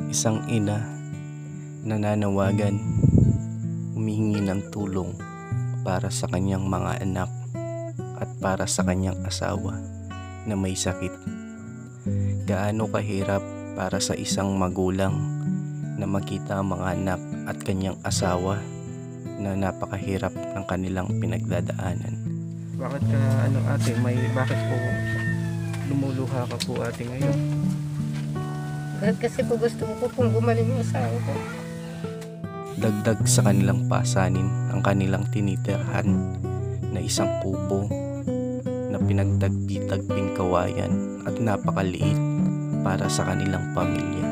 Isang ina nananawagan, humihingi ng tulong para sa kanyang mga anak at para sa kanyang asawa na may sakit. Gaano kahirap para sa isang magulang na makita ang mga anak at kanyang asawa na napakahirap ng kanilang pinagdadaanan. Bakit ka ate, bakit po lumuluha ka po ate ngayon? Kasi po gusto ko pong gumaling yung asawa ko. Dagdag sa kanilang pasanin ang kanilang tinitirhan na isang kubo na pinagtagpi-tagping kawayan at napakaliit para sa kanilang pamilya.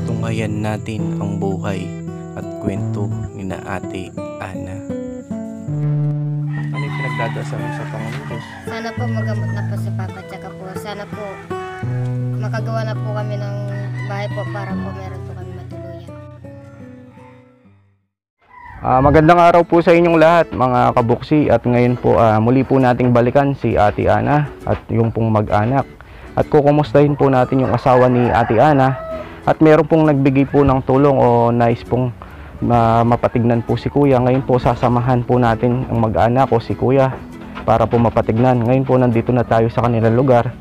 Tunghayan natin ang buhay at kwento ni na Ate Ana. Ano yung pinagdadasal sa Panginoon Diyos? Sana po magamot na po si Papa, tsaka po sana po makagawa na po kami ng bahay po para po meron po kami matuluyan. Magandang araw po sa inyong lahat mga kabuksi, at ngayon po muli po nating balikan si Ate Ana at yung pong mag-anak, at kukumustahin po natin yung asawa ni Ate Ana, at meron pong nagbigay po ng tulong o nais pong mapatignan po si Kuya. Ngayon po sasamahan po natin ang mag-anak o si Kuya para po mapatignan. Ngayon po nandito na tayo sa kanilang lugar.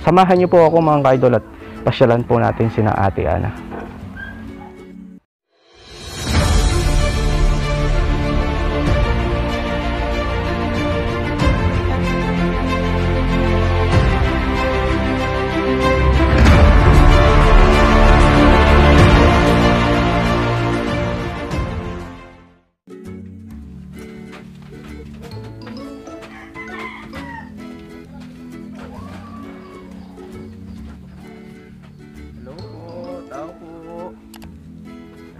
Samahan niyo po ako mga ka-idol at pasyalan po natin sina Ate Ana.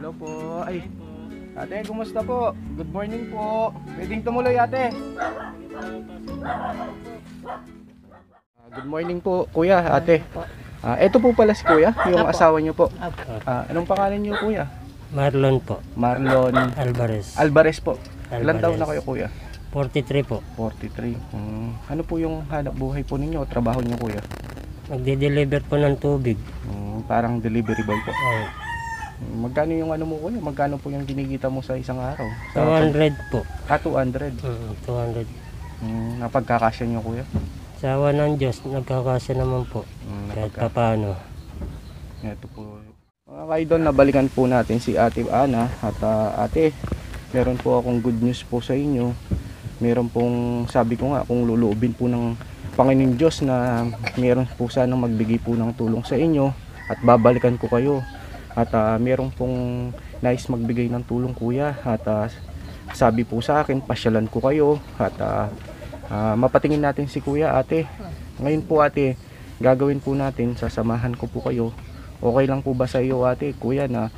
Hello po. Ay, ate, kumusta po? Good morning po. Pwedeng tumuloy, ate. Good morning po, kuya, ate. Ito po pala si kuya, yung asawa niyo po. Anong pangalan niyo, kuya? Marlon po. Marlon Alvarez. Alvarez po. Ilan Alvarez. taon na kayo, kuya? 43 po. 43. Ano po yung hanap buhay po ninyo o trabaho niyo, kuya? Magde-deliver po ng tubig. Parang delivery boy po. Oh, Magkano yung ano mo, kuya? Magkano po yung kinikita mo sa isang araw? 200 po. 200. 200. Napagkakasya niyo, kuya? Sa awa ng Diyos, nagkakasya naman po. Kahit pa paano. Ito po. Mga kaidol, nabalikan po natin si Ate Ana. At ate, meron po akong good news po sa inyo. Meron pong, sabi ko nga, kung luluubin po ng Panginoon Diyos na meron po sanang magbigay po ng tulong sa inyo at babalikan ko kayo. At meron pong nais magbigay ng tulong, kuya. At sabi po sa akin, pasyalan ko kayo at mapatingin natin si kuya, ate. Ngayon po, ate, gagawin po natin, sasamahan ko po kayo. Okay lang po ba sa iyo, ate, kuya, na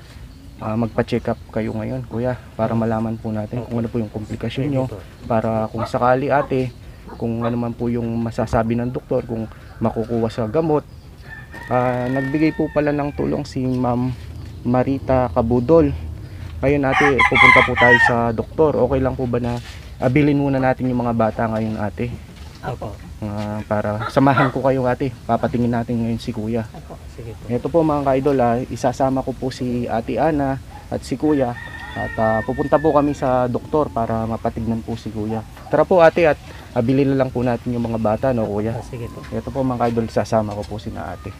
magpa-check up kayo ngayon, kuya, para malaman po natin kung ano po yung komplikasyon nyo, para kung sakali, ate, kung ano man po yung masasabi ng doktor, kung makukuha sa gamot. Nagbigay po pala ng tulong si Ma'am Marita Cabudol. Ngayon, ate, pupunta po tayo sa doktor. Okay lang po ba na abilin muna natin yung mga bata ngayon, ate? Opo. Para samahan ko kayo, ate. Papatingin natin ngayon si kuya. Opo. Sige po. Ito po mga ka-idol, isasama ko po si Ate Ana at si kuya. At pupunta po kami sa doktor para mapatignan po si kuya. Tara po, ate, at abilin na lang po natin yung mga bata, no, kuya? Sige po. Ito po mga ka-idol, isasama ko po si na ate.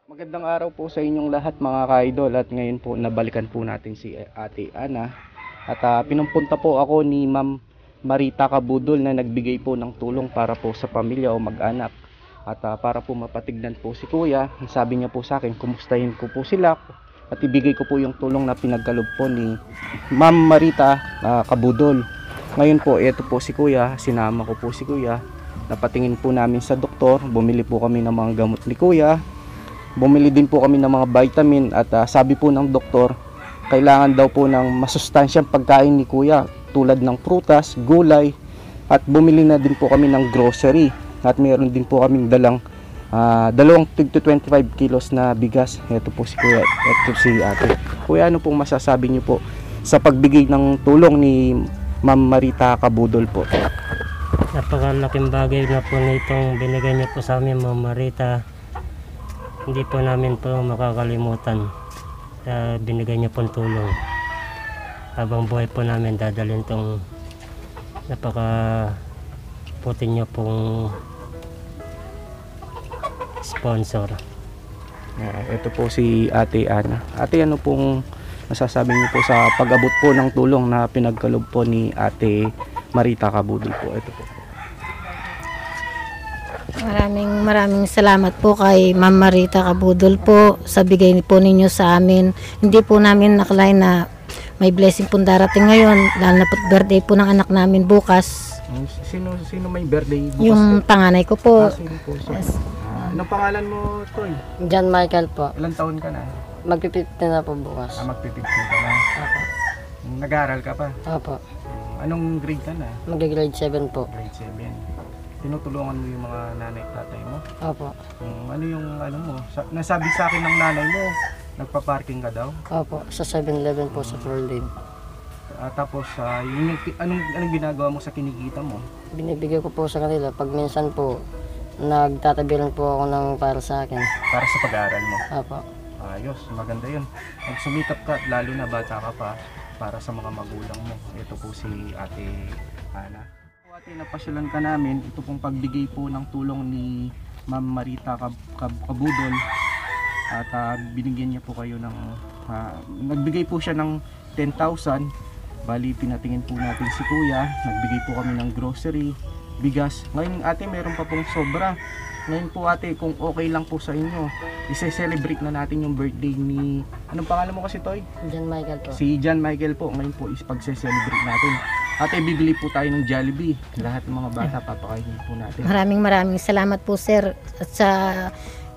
Magandang araw po sa inyong lahat mga ka-idol, at ngayon po nabalikan po natin si Ate Ana, at pinumpunta po ako ni Ma'am Marita Kabudol na nagbigay po ng tulong para po sa pamilya o mag-anak, at para po mapatignan po si Kuya. Sabi niya po sa akin kumustahin ko po sila at ibigay ko po yung tulong na pinagkaloob po ni Ma'am Marita Kabudol. Ngayon po ito po si Kuya, sinama ko po si Kuya, napatingin po namin sa doktor, bumili po kami ng mga gamot ni Kuya. Bumili din po kami ng mga vitamin, at sabi po ng doktor, kailangan daw po ng masustansyang pagkain ni Kuya tulad ng prutas, gulay, at bumili na din po kami ng grocery, at meron din po kaming dalang dalawang tig to 25 kilos na bigas. Ito po si Kuya, ito si Ate. Kuya, ano pong masasabi niyo po sa pagbigay ng tulong ni Ma'am Marita Kabudol po? Napakalaking bagay na po nitong binigay niyo po sa amin, Ma'am Marita. Hindi po namin po makakalimutan sa binigay niyo pong tulong. Habang buhay po namin dadalhin tong napaka-puti niyo pong sponsor. Ito po si Ate Ana. Ate, ano pong masasabi niyo po sa pag-abot po ng tulong na pinagkaloob po ni Ate Marita Kabudol po? Ito po. Maraming salamat po kay Ma'am Marita Kabudol po sa bigay po ninyo sa amin. Hindi po namin nakalain na may blessing po darating ngayon, lalo na po birthday po ng anak namin bukas. Sino may birthday bukas? Yung panganay ko po. Sino po? Yes. Anong pangalan mo, Toy? John Michael po. Ilang taon ka na? Magpipit na po bukas. Magpipigil ka na. Opo. Nag-aaral ka pa? Opo. Anong grade ka na? Mag-grade 7 po. Grade 7. Tinutulungan mo yung mga nanay at tatay mo? Opo. Ano yung ano mo? Nasabi sa akin ng nanay mo, nagpa-parking ka daw? Opo. Sa 7-Eleven po sa Florida. Tapos, anong ginagawa mo sa kinikita mo? Binibigay ko po sa kanila. Pag minsan po, nagtatabi lang po ako ng para sa akin. Para sa pag-aaral mo? Opo. Ayos, maganda yun. Pag sumikap ka, lalo na bata ka pa, para sa mga magulang mo. Ito po si Ate Ana. Ate, napasyalan ka namin. Ito pong pagbigay po ng tulong ni Ma'am Marita Kabudol. At binigyan niya po kayo ng, nagbigay po siya ng 10,000. Bali, pinatingin po natin si Kuya. Nagbigay po kami ng grocery, bigas. Ngayon ate, meron pa pong sobra. Ngayon po ate, kung okay lang po sa inyo, i-celebrate na natin yung birthday ni, anong pangalan mo kasi, Toy? John Michael po. Si John Michael po. Ngayon po is pag-celebrate natin. Ate, bibili po tayo ng Jollibee. Lahat ng mga bata, papakainin po natin. Maraming salamat po sir. At sa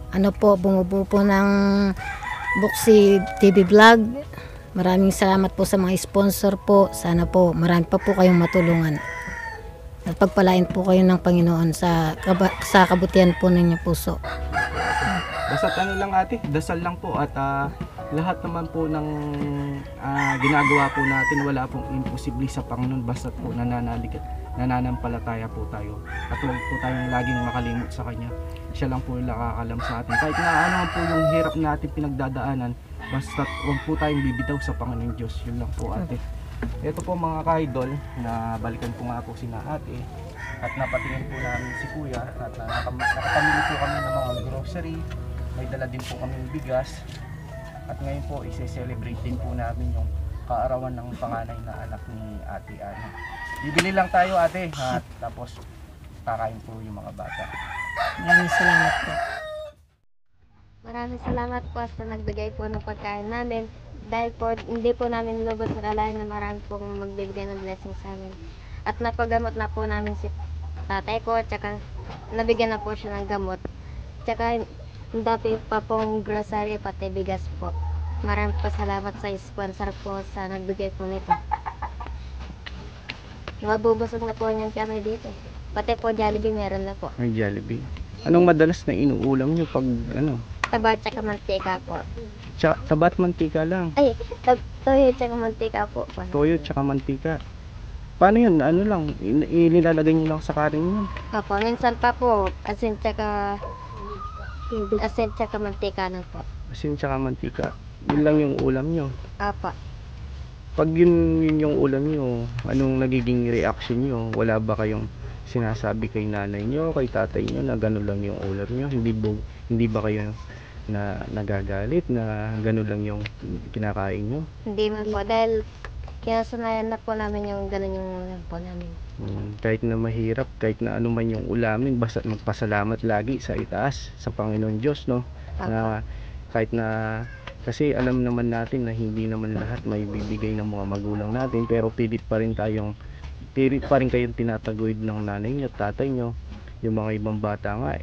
ano po, bumubuo po ng Buksi TV Vlog. Maraming salamat po sa mga sponsor po. Sana po marami pa po kayong matulungan. At pagpalain po kayo ng Panginoon sa kabutihan po ninyo puso. Basta ano lang ate, dasal lang po, at lahat naman po ng ginagawa po natin, wala pong imposible sa Panginoon, basta po nananampalataya po tayo, at huwag po tayong laging makalimot sa Kanya. Siya lang po yung nakakalam sa atin, kahit na ano po yung hirap natin pinagdadaanan, basta huwag po tayong bibitaw sa Panginoon Diyos. Yun lang po ate. Ito po mga ka-idol, na balikan po nga po si ate, at napatingin po namin si Kuya, at nakapamili po kami ng mga grocery, may dala din po kami ng bigas, at ngayon po isi-celebrate din po namin yung kaarawan ng panganay na anak ni Ate Ana. Bibili lang tayo ate, at tapos kakain po yung mga bata. Maraming salamat po. Maraming salamat po sa nagbigay po ng pagkain namin. Dahil po, hindi po namin lubos nakalain na marami pong magbibigay ng blessing sa amin. At napagamot na po namin si tatay ko, tsaka nabigyan na po siya ng gamot. Tsaka dati pa pong grocery, pati bigas po. Maraming po salamat sa sponsor po sa nagbigay po nito. Mabubusog na po yung kami dito. Pati po Jollibee meron na po. May Jollibee. Anong madalas na inuulam nyo pag ano? Taba tsaka mantika po. Tabat mantika lang. Ay, toyo tsaka mantika po. Toyo tsaka mantika. Paano yun? Ano lang? Inilalagay nyo lang sa kanin yun? Opo, minsan pa po, asin tsaka mantika lang po. Asin tsaka mantika. Yun lang yung ulam nyo. Opo. Pag yun yung ulam nyo, anong nagiging reaction nyo? Wala ba kayong sinasabi kay nanay nyo, kay tatay nyo na gano'n lang yung ulam nyo? Hindi ba kayo na nagagalit na gano'n lang yung kinakain nyo? Hindi man po, dahil kinasanayan na po namin yung gano'n yung ulam po namin. Kahit na mahirap, kahit na ano man yung ulamin, basta magpasalamat lagi sa itaas, sa Panginoon Diyos, no? Na, kahit na, kasi alam naman natin na hindi naman lahat may bibigay ng mga magulang natin, pero pilit pa rin kayong tinataguyod ng nanay nyo, tatay nyo. Yung mga ibang bata nga,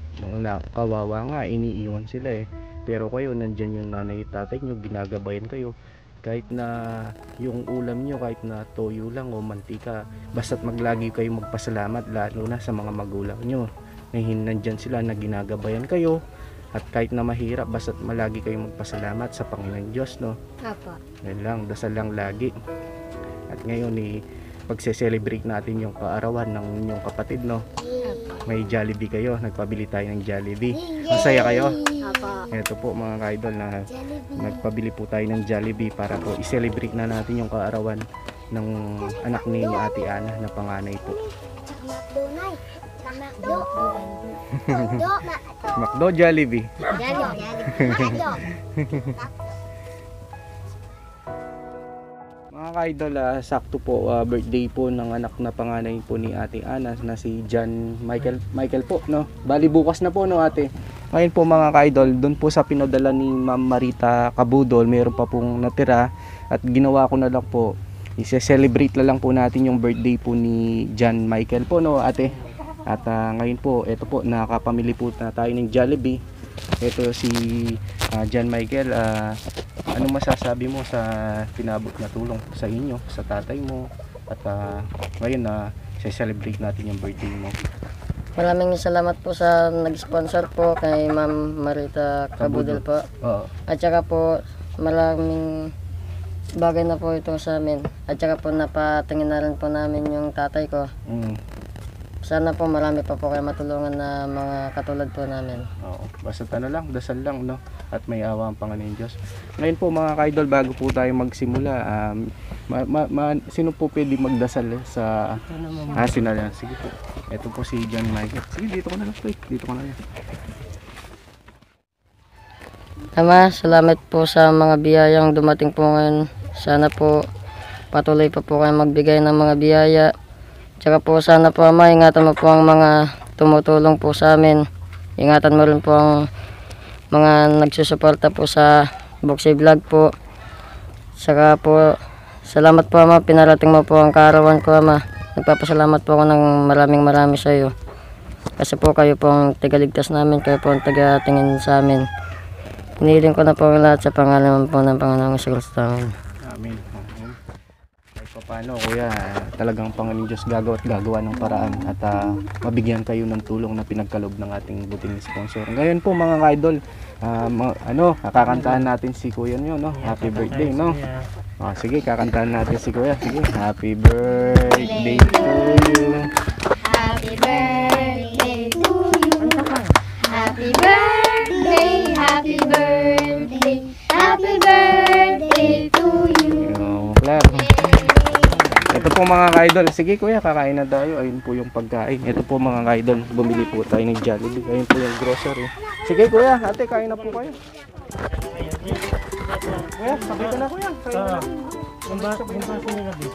kawawa nga, iniiwan sila eh. Pero kayo, nandyan yung nanay at tatay nyo, ginagabayan kayo. Kahit na yung ulam nyo, kahit na toyo lang o mantika, basta't maglagi kayo magpasalamat, lalo na sa mga magulang nyo. Nandyan sila na ginagabayan kayo. At kahit na mahirap, basta't malagi kayo magpasalamat sa Panginoon Diyos, no? Opo. Yan lang, dasal lang lagi. At ngayon, pagse-celebrate natin yung kaarawan ng inyong kapatid, no? May Jollibee kayo, nagpabili tayo ng Jollibee. Masaya kayo? Opo. Ito po mga ka-idol na nagpabili po tayo ng Jollibee para po i-celebrate na natin yung kaarawan ng anak ni Ate Ana na panganay po. Macdo, Jollibee. Mga ka-idol, sakto po birthday po ng anak na panganay po ni Ate Ana na si John Michael po, no? Bali bukas na po, no, ate? Ngayon po mga ka-idol, doon po sa pinadala ni Ma'am Marita Kabudol, meron pa pong natira at ginawa ko na lang po, i-celebrate na lang po natin yung birthday po ni John Michael po, no, ate? At ngayon po, ito po, nakapamili po na tayo ng Jollibee. Ito si John Michael, anong masasabi mo sa pinabot na tulong sa inyo, sa tatay mo? At ngayon na celebrate natin yung birthday mo. Maraming salamat po sa nag-sponsor po kay Ma'am Marita Kabudol po. Oo. At saka po maraming bagay na po ito sa amin. At saka po napatingin na rin po namin yung tatay ko. Sana po marami pa po kayo matulungan na mga katulad po namin. Oo. Basta lang, dasal lang, no? At may awa ang Panginoon Diyos. Ngayon po mga ka-idol, bago po tayo magsimula, sino po pwede magdasal sa sinala? Sige po. Ito po si John Michael. Sige, dito ko na lang po. Dito ko na lang. Ama, salamat po sa mga biyayang dumating po ngayon. Sana po patuloy pa po kayo magbigay ng mga biyaya. Tsaka po sana po Ama, ingatan mo po ang mga tumutulong po sa amin. Ingatan mo rin po ang mga nagsusuporta po sa Buksi Vlog po. Saka po, salamat po Ama, pinarating mo po ang kaarawan ko Ama. Nagpapasalamat po ako ng marami sa iyo. Kasi po kayo po ang tagaligtas namin, kayo po ang tagatingin sa amin. Hinihiling ko na po lahat sa pangalan po ng Panginoong Kristo. Amen. Amen. Kahit paano kuya, talagang Panginoon Diyos gagawa ng paraan at mabigyan kayo ng tulong na pinagkaloob ng ating buting sponsor. Ngayon po mga ka-idol, kakantahan natin si kuya nyo, no? Happy birthday, no? Sige, kakantahan natin si kuya. Sige, happy birthday to you. Happy birthday to you. Happy birthday, happy birthday, happy birthday to you. Claire. Ito po mga ka-idol. Sige kuya, kakain na tayo. Ayun po yung pagkain. Ito po mga ka-idol. Bumili po tayo ng Jollibee. Ayun po yung grocery. Sige kuya, ate, kain na po kayo. Kuya, sabay ka na kuya. Kain na. Yung baso nila, Bi.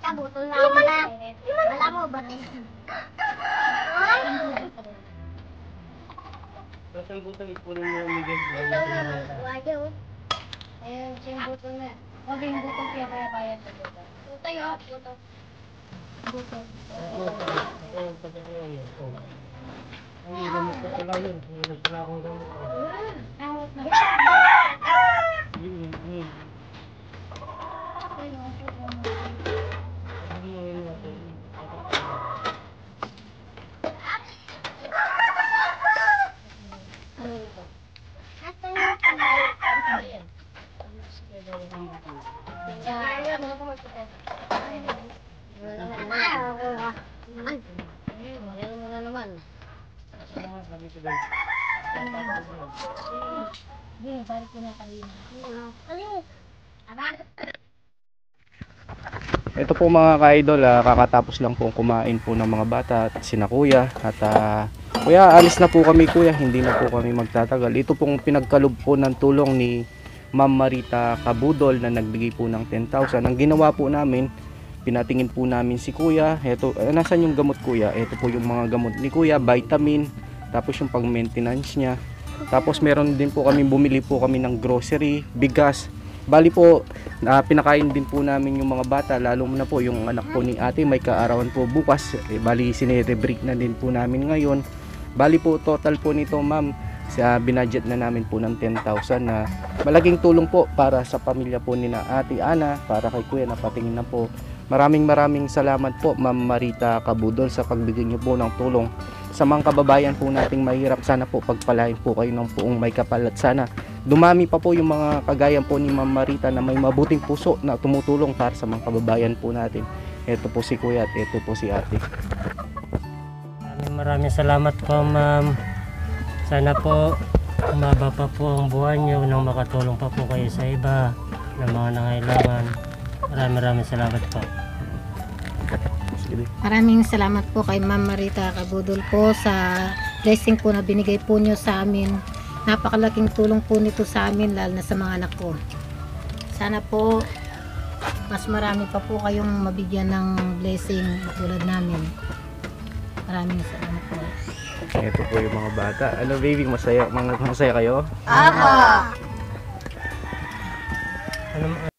Sabutol na ako na. Wala mo ba? Wajah. Sing butol na. Wag yung butol kaya kaya bayad sa butol. Tutay ha, butol. Butol. Ang gamot ko pala yun. Wala akong gamot. Awat na. Ito po mga ka-idol, kakatapos lang po kumain po ng mga bata at sina kuya. At kuya, alis na po kami kuya, hindi na po kami magtatagal. Ito pong pinagkalob po ng tulong ni Ma'am Marita Kabudol na nagbigay po ng 10,000. Ang ginawa po namin, pinatingin po namin si kuya. Ito, nasan yung gamot kuya? Ito po yung mga gamot ni kuya, vitamin, tapos yung pag-maintenance niya. Tapos meron din po kami, bumili po kami ng grocery, bigas. Bali po, pinakain din po namin yung mga bata, lalo na po yung anak po ni ate, may kaarawan po bukas. Bali, sinerebreak na din po namin ngayon. Bali po, total po nito ma'am, binudget na namin po ng 10,000 na malaking tulong po para sa pamilya po ni na ate Ana, para kay kuya na patingin na po. Maraming salamat po Ma'am Marita Kabudol sa pagbigay niyo po ng tulong sa mga kababayan po nating mahirap. Sana po pagpalain po kayo ng buong may kapal at sana dumami pa po yung mga kagaya po ni Ma'am Marita na may mabuting puso na tumutulong para sa mga kababayan po natin. Ito po si kuya at ito po si ate. Maraming salamat po ma'am. Sana po umaba pa po ang buhay niyo nang makatulong pa po kayo sa iba na mga nangailangan. Maraming salamat po. Maraming salamat po kay Ma'am Marita Kabudol po sa blessing po na binigay po nyo sa amin. Napakalaking tulong po nito sa amin, lalo na sa mga anak ko. Sana po mas marami pa po kayong mabigyan ng blessing tulad namin. Maraming salamat po. Ito po yung mga bata. Ano baby, masaya kayo? Ano,